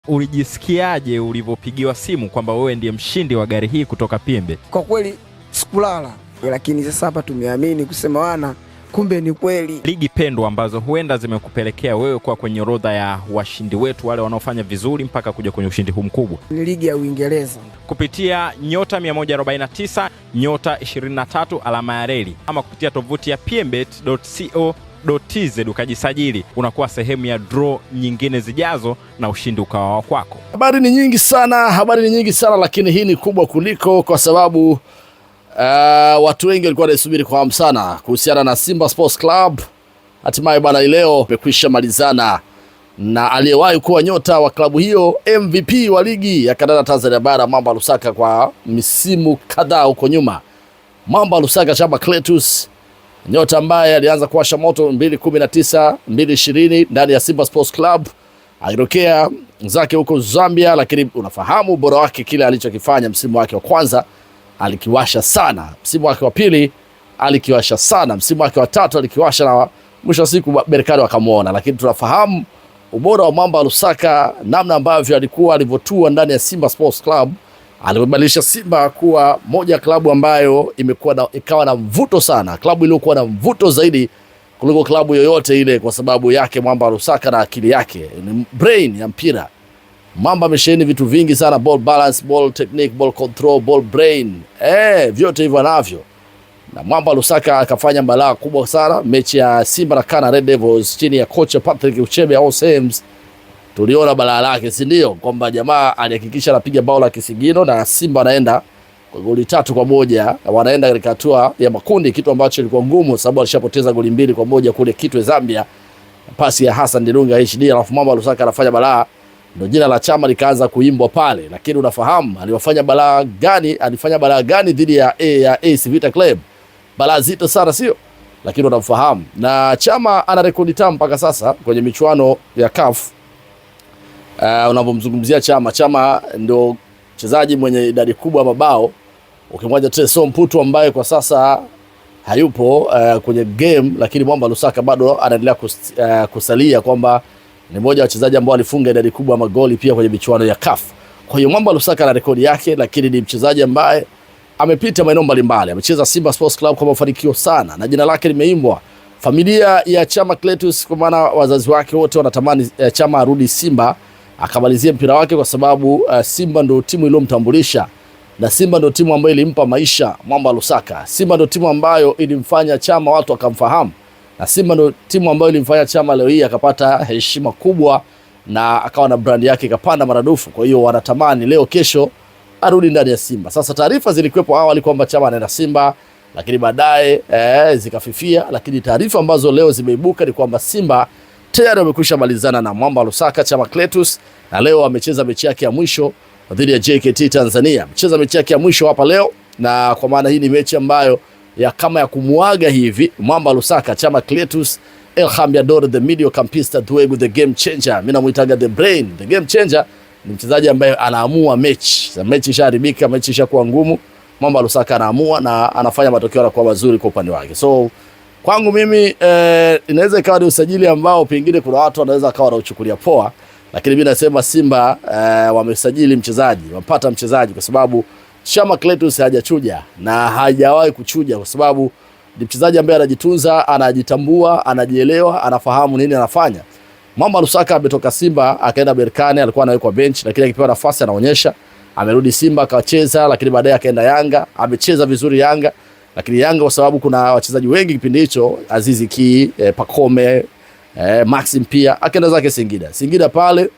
Ulijisikiaje ulivyopigiwa simu kwamba wewe ndiye mshindi wa gari hii kutoka PMbet? Kwa kweli sikulala, lakini sasa hapa tumeamini kusema wana kumbe ni kweli. Ligi pendwa ambazo huenda zimekupelekea wewe kuwa kwenye orodha ya washindi wetu wale wanaofanya vizuri mpaka kuja kwenye ushindi huu mkubwa. Ni ligi ya Uingereza. Kupitia nyota 149 nyota 23 alama ya reli ama kupitia tovuti ya pmbet.co.tz ukajisajili, unakuwa sehemu ya draw nyingine zijazo na ushindi ukawa kwako. Habari ni nyingi sana, lakini hii ni kubwa kuliko, kwa sababu watu wengi walikuwa wanasubiri kwa hamu sana kuhusiana na Simba Sports Club. Hatimaye bwana leo imekwisha malizana na aliyewahi kuwa nyota wa klabu hiyo, MVP wa ligi ya kandanda Tanzania bara, Mamba Lusaka kwa misimu kadhaa huko nyuma. Mamba Lusaka Chama Clatous, nyota ambaye alianza kuwasha moto 2019 2020 ndani ya Simba Sports Club, akitokea zake huko Zambia, lakini unafahamu ubora wake, kile alichokifanya msimu wake wa kwanza alikiwasha sana, msimu wake wa pili alikiwasha sana, msimu wake wa tatu alikiwasha, na mwisho wa siku Berkane wakamuona. Lakini tunafahamu ubora wa Mamba Lusaka, namna ambavyo alivyotua ndani ya Simba Sports Club, alibadilisha Simba kuwa moja ya klabu ambayo ikawa na mvuto sana, klabu iliyokuwa na mvuto zaidi kuliko klabu yoyote ile, kwa sababu yake Mamba Lusaka na akili yake, ni brain ya mpira. Mamba amesheheni vitu vingi sana, ball balance, ball technique, ball control, ball brain, vyote hivyo navyo. Na Mamba Lusaka akafanya balaa kubwa sana mechi ya Simba na Kana Red Devils chini ya kocha Patrick Uchebe au Sems. Tuliona balaa lake, si ndio? Kwamba jamaa alihakikisha anapiga bao la kisigino na Simba anaenda kwa goli 3-1, wanaenda katika hatua ya makundi, kitu ambacho ilikuwa ngumu sababu alishapoteza goli 2-1 kule Kitwe Zambia, pasi ya Hassan Dilunga HD. Alafu Mamba Lusaka anafanya balaa, ndio jina la chama likaanza kuimbwa pale. Lakini unafahamu alifanya balaa gani dhidi ya AC Vita Club? Balaa zito sana, sio? Lakini unamfahamu, na Chama ana rekodi tamu mpaka sasa kwenye michuano ya CAF. Unapomzungumzia Chama ndio mchezaji mwenye idadi kubwa mabao, ukimwacha Teso Mputu ambaye kwa sasa hayupo kwenye game, lakini Mamba Lusaka bado anaendelea kusalia kwamba ni mmoja wa wachezaji ambao alifunga idadi kubwa ya magoli pia kwenye michuano ya CAF. Kwa hiyo Mamba Lusaka ana rekodi yake, lakini ni mchezaji ambaye amepita maeneo mbalimbali, amecheza Simba Sports Club kwa mafanikio sana na jina lake limeimbwa. Familia ya Chama Clatous, kwa maana wazazi wake wote wanatamani Chama arudi Simba akamalizie mpira wake, kwa sababu Simba ndio timu iliyomtambulisha, na Simba ndio timu ambayo ilimpa maisha Mamba Lusaka. Simba ndio timu ambayo ilimfanya Chama watu wakamfahamu, na Simba ndio timu ambayo ilimfanya Chama leo hii akapata heshima kubwa na akawa na brand yake ikapanda maradufu. Kwa hiyo wanatamani leo kesho arudi ndani ya Simba. Sasa taarifa zilikuwepo awali kwamba Chama anaenda Simba, lakini baadaye zikafifia. Lakini taarifa ambazo leo zimeibuka ni kwamba Simba tayari wamekwisha malizana na Mamba Lusaka Chama Clatous, na leo amecheza mechi yake ya mwisho dhidi ya JKT Tanzania. Amecheza mechi yake ya mwisho hapa leo, na kwa maana hii ni mechi ambayo kama ya kumuaga hivi Mamba Lusaka Chama Clatous, El Hamdiador the medio campista Dwegu the game changer. Mimi namuitaga the brain, the game changer. Ni mchezaji ambaye anaamua mechi. Mechi ishaharibika, mechi ishakuwa ngumu, Mamba Lusaka anaamua na anafanya matokeo yanakuwa mazuri kwa upande wake. So kwangu mimi inaweza ikawa ni usajili ambao pengine kuna watu wanaweza kawa wanauchukulia poa, lakini mimi nasema Simba wamesajili mchezaji, wamepata mchezaji, kwa sababu Chama Clatous hajachuja na hajawahi kuchuja, kwa sababu ni mchezaji ambaye anajitunza, anajitambua, anajielewa, anafahamu nini anafanya. Mamba Lusaka ametoka Simba akaenda Berkane, alikuwa anawekwa bench, lakini akipewa nafasi anaonyesha. Amerudi Simba akacheza, lakini baadaye akaenda Yanga, amecheza vizuri Yanga. Lakini Yanga kwa sababu kuna wachezaji wengi kipindi hicho, Azizi Ki, Pakome, Maxim pia, akaenda zake Singida pale.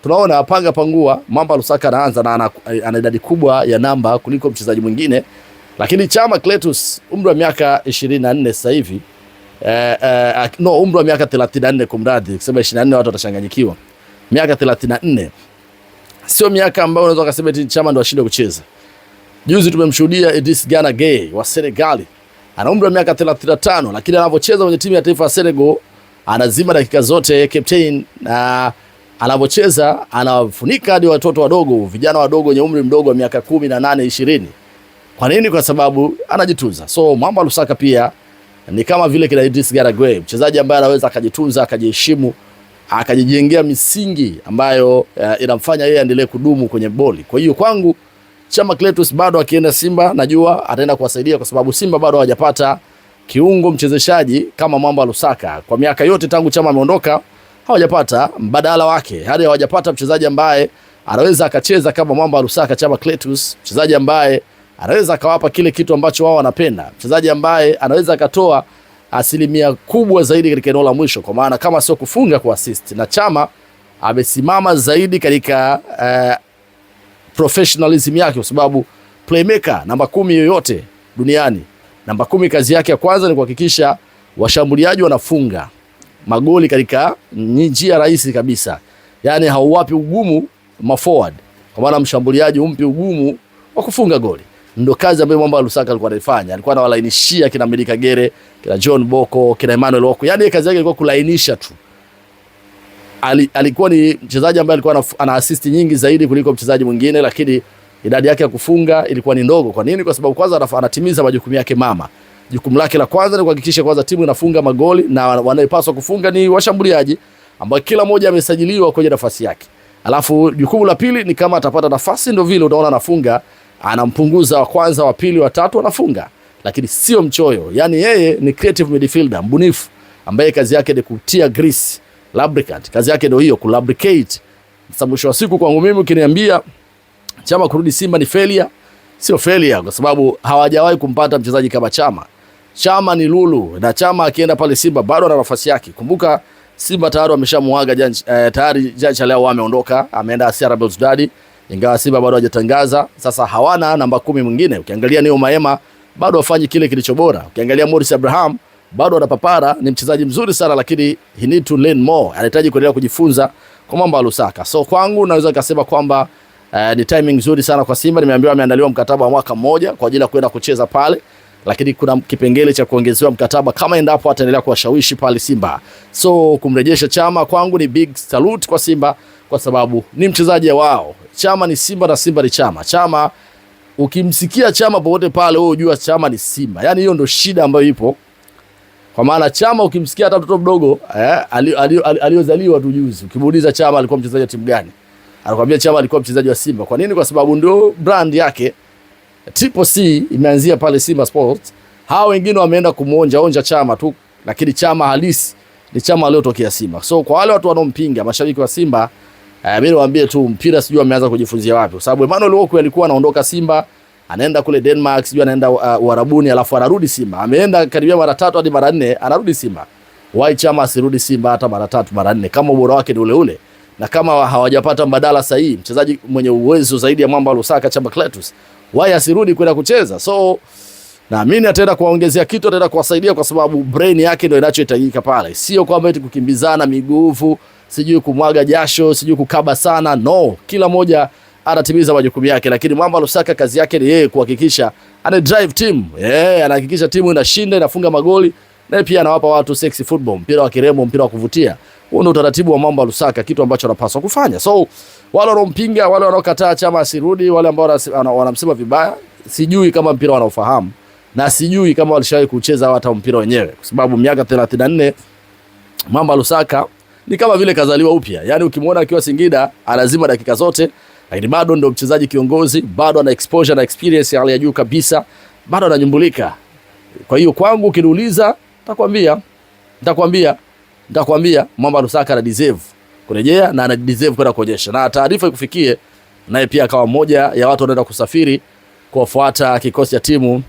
Tunaona apanga pangua, Mamba Lusaka anaanza na ana idadi kubwa ya namba kuliko mchezaji mwingine. Lakini Chama Clatous umri wa miaka 24 sasa hivi, umri wa miaka 34 kumradhi, kusema 24 watu watashanganyikiwa. Miaka 34 sio miaka ambayo unaweza kusema eti Chama ndo ashinde kucheza. Juzi tumemshuhudia Idris Gana Gueye wa Senegal, ana umri wa miaka 35, lakini anapocheza kwenye timu ya taifa ya Senegal anazima dakika zote captain, na anapocheza anafunika hadi watoto wadogo, vijana wadogo wenye umri mdogo wa miaka 18 20. Kwa nini? Kwa sababu anajitunza. So Mamba Lusaka pia ni kama vile kina Idris Gana Gueye, mchezaji ambaye anaweza akajitunza, akajiheshimu, akajijengea misingi ambayo inamfanya yeye aendelee kudumu kwenye boli. Kwa hiyo kwangu Chama Clatous bado akienda Simba najua ataenda kuwasaidia, kwa sababu Simba bado hawajapata kiungo mchezeshaji kama Mwamba Lusaka. Kwa miaka yote tangu Chama ameondoka hawajapata mbadala wake, hadi hawajapata mchezaji ambaye anaweza akacheza kama Mwamba Lusaka. Chama Clatous mchezaji ambaye anaweza akawapa kile kitu ambacho wao wanapenda, mchezaji ambaye anaweza akatoa asilimia kubwa zaidi katika eneo la mwisho, kwa maana kama sio kufunga, ku assist. Na Chama amesimama zaidi katika professionalism yake, kwa sababu playmaker namba 10 yoyote duniani, namba 10 kazi yake ya kwanza ni kuhakikisha washambuliaji wanafunga magoli katika njia rahisi kabisa. Yani hauwapi ugumu forward, kwa maana mshambuliaji umpi ugumu wa kufunga goli. Ndio kazi ambayo Mwamba Lusaka alikuwa anafanya. Alikuwa anawalainishia kina Meddie Kagere, kina John Boko, kina Emmanuel Okwi. Yani kazi yake ilikuwa kulainisha tu. Alikuwa ni mchezaji ambaye alikuwa ana assist nyingi zaidi kuliko mchezaji mwingine, lakini idadi yake ya kufunga ilikuwa ni ndogo. Kwa nini? Kwa sababu kwanza anatimiza majukumu yake mama. Jukumu lake la kwanza ni kuhakikisha kwanza timu inafunga magoli, na wanayopaswa kufunga ni washambuliaji ambao kila mmoja amesajiliwa kwenye nafasi yake. Alafu jukumu la pili ni kama atapata nafasi, ndio vile unaona anafunga, anampunguza wa kwanza, wa pili, wa tatu anafunga, lakini sio mchoyo. Yani yeye ni creative midfielder, mbunifu, ambaye kazi yake ni kutia grease, lubricant. Kazi yake ndio hiyo, kulubricate. Sasa mwisho wa siku kwangu mimi ukiniambia Chama kurudi Simba ni failure, sio failure, kwa sababu hawajawahi kumpata mchezaji kama Chama. Chama ni lulu, na Chama akienda pale Simba bado ana nafasi yake. Kumbuka Simba tayari wameshamuaga tayari Jean Charles ameondoka, ameenda CR Belouizdad, ingawa Simba bado hajatangaza. Sasa hawana namba 10 mwingine. Ukiangalia Neo Maema bado afanye kile kilicho bora. Ukiangalia Morris Abraham bado anapapara, ni mchezaji mzuri sana, lakini he need to learn more. Anahitaji kuendelea kujifunza kwa Mwamba Lusaka. So kwangu naweza kusema kwamba ni timing nzuri sana kwa Simba. Nimeambiwa ameandaliwa mkataba wa mwaka mmoja kwa ajili ya kwenda kucheza pale, lakini kuna kipengele cha kuongezewa mkataba kama endapo ataendelea kuwashawishi pale Simba. So kumrejesha Chama kwangu ni big salute kwa Simba, kwa sababu ni mchezaji wao. Chama ni Simba na Simba ni Chama. Chama ukimsikia Chama popote pale wewe unajua Chama ni Simba. Yani hiyo ndio shida ambayo ipo. Kwa maana Chama ukimsikia hata mtoto mdogo aliozaliwa tu juzi, ukimuuliza Chama alikuwa mchezaji wa timu gani, anakuambia Chama alikuwa mchezaji wa Simba. Kwa nini? Kwa sababu ndio brand yake. Triple C imeanzia pale Simba Sports. Hao wengine wameenda kumuonja Chama tu, lakini Chama halisi ni Chama aliyotokea Simba. So kwa wale watu wanaompinga, mashabiki wa Simba, mimi niwaambie tu mpira sijui ameanza kujifunzia wapi, kwa sababu Emmanuel Okwi alikuwa anaondoka Simba, anaenda kule Denmark, sijui anaenda Uarabuni, alafu anarudi Simba. Ameenda karibia mara 3 hadi mara 4, anarudi Simba. Why Chama asirudi Simba hata mara 3 mara 4 kama ubora wake ni ule ule? Na kama hawajapata mbadala sahihi, mchezaji mwenye uwezo zaidi ya Mwamba Lusaka, Chama Clatous, why asirudi kwenda kucheza? So naamini ataenda kuwaongezea kitu, ataenda kuwasaidia, kwa sababu brain yake ndio inachohitajika pale. Sio kwamba eti kukimbizana miguvu, sijui kumwaga jasho, sijui kukaba sana. No, kila moja anatimiza majukumu yake, lakini Mwamba Lusaka kazi yake ni yeye kuhakikisha ana drive team. Anahakikisha timu inashinda, inafunga magoli, na pia anawapa watu sexy football, mpira wa kiremo, mpira wa kuvutia. Huo ndio utaratibu wa Mwamba Lusaka, kitu ambacho anapaswa kufanya. So wale wanaompinga, wale wanaokataa Chama asirudi, wale ambao wanamsema vibaya, sijui kama mpira wanaofahamu, na sijui kama walishawahi kucheza hata mpira wenyewe, kwa sababu miaka 34 Mwamba Lusaka ni kama vile kazaliwa upya. Yani ukimwona akiwa Singida anazima dakika zote, lakini bado ndio mchezaji kiongozi, bado ana exposure na experience ya hali ya juu kabisa, bado ananyumbulika. Kwa hiyo kwangu ukiniuliza, nitakwambia Mwamba Lusaka ana deserve kurejea, na ana deserve kwenda kuonyesha, na taarifa ikufikie naye pia akawa mmoja ya watu wanaenda kusafiri kufuata kikosi cha timu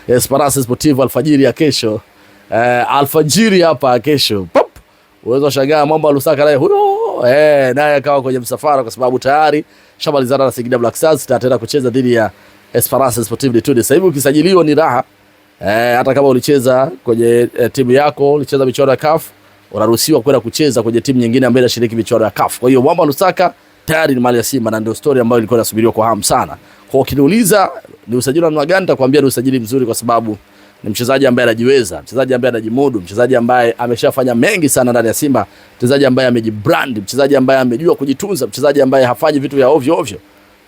Esperance Sportive alfajiri ya kesho. Alfajiri hapa kesho. Pop. Uwezo shangaa Mwamba Lusaka naye huyo naye akawa kwenye msafara, kwa sababu tayari shamalizana na Singida Black Stars, tataenda kucheza dhidi ya Esperance Sportive de Tunis. Sasa hivi ukisajiliwa ni raha. Hata kama ulicheza kwenye timu yako, ulicheza michuano ya CAF, unaruhusiwa kwenda kucheza kwenye timu nyingine ambayo inashiriki michuano ya CAF. Kwa hiyo Mwamba Lusaka tayari ni mali ya Simba, na ndio story ambayo ilikuwa inasubiriwa kwa hamu sana. Kwa ukiniuliza ni usajili wa namna gani, nitakwambia ni usajili mzuri, kwa sababu ni mchezaji ambaye anajiweza, mchezaji ambaye anajimudu, mchezaji ambaye ameshafanya mengi sana ndani ya Simba, mchezaji ambaye amejibrand, mchezaji ambaye amejua kujitunza, mchezaji ambaye hafanyi vitu vya ovyo ovyo.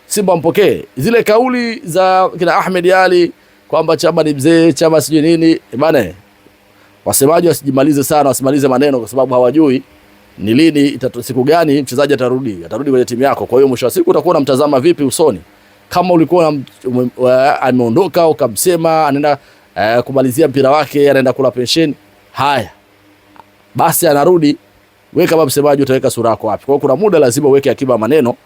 Simba mpokee. Zile kauli za kina Ahmed Ali kwamba Chama ni mzee, Chama sijui nini, bana wasemaji wasijimalize sana, wasimalize maneno kwa sababu hawajui ni lini, siku gani mchezaji atarudi kwenye timu yako. Kwa hiyo mwisho wa siku utakuwa unamtazama vipi usoni. Kama ulikuwa ameondoka ukamsema anaenda kumalizia mpira wake, anaenda kula pensheni, haya basi anarudi, wewe kama msemaji utaweka sura yako wapi? Kwa hiyo kuna muda lazima uweke akiba maneno, kwa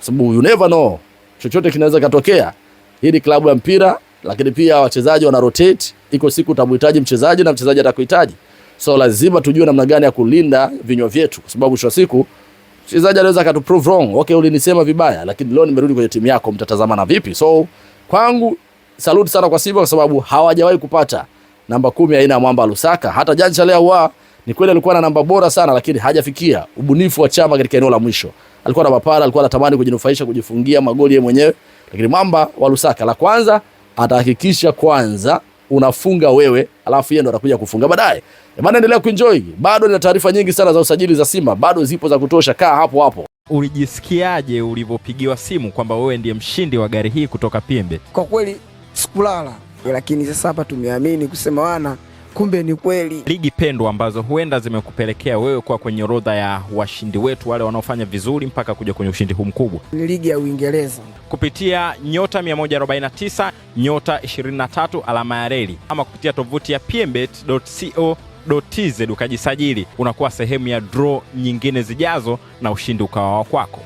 sababu you never know, chochote kinaweza katokea. Hii ni klabu ya mpira, lakini pia wachezaji wana rotate. Iko siku utamhitaji mchezaji na mchezaji atakuhitaji, so lazima tujue namna gani ya kulinda vinywa vyetu, kwa sababu mwisho wa siku mchezaji anaweza akatu prove wrong. Okay, ulinisema vibaya, lakini leo nimerudi kwenye timu yako, mtatazama na vipi? So kwangu salute sana kwa Simba, kwa sababu hawajawahi kupata namba 10 aina ya Mwamba Lusaka. Hata Janja leo ni kweli alikuwa na namba bora sana, lakini hajafikia ubunifu wa Chama katika eneo la mwisho. Alikuwa na mapara, alikuwa anatamani kujinufaisha, kujifungia magoli yeye mwenyewe, lakini Mwamba wa Lusaka, la kwanza atahakikisha kwanza unafunga wewe, alafu yeye ndo atakuja kufunga baadaye. Bana, endelea kuenjoy. Bado nina taarifa nyingi sana za usajili za Simba, bado zipo za kutosha. Kaa hapo hapo. Ulijisikiaje ulivyopigiwa simu kwamba wewe ndiye mshindi wa gari hii kutoka Pembe? Kwa kweli sikulala, lakini sasa hapa tumeamini kusema wana kumbe ni kweli. Ligi pendwa ambazo huenda zimekupelekea wewe kwa kwenye orodha ya washindi wetu wale wanaofanya vizuri mpaka kuja kwenye ushindi huu mkubwa ni ligi ya Uingereza, kupitia nyota 149 nyota 23 alama ya reli, ama kupitia tovuti ya pmbet.co.tz ukajisajili, unakuwa sehemu ya draw nyingine zijazo na ushindi ukawa kwako.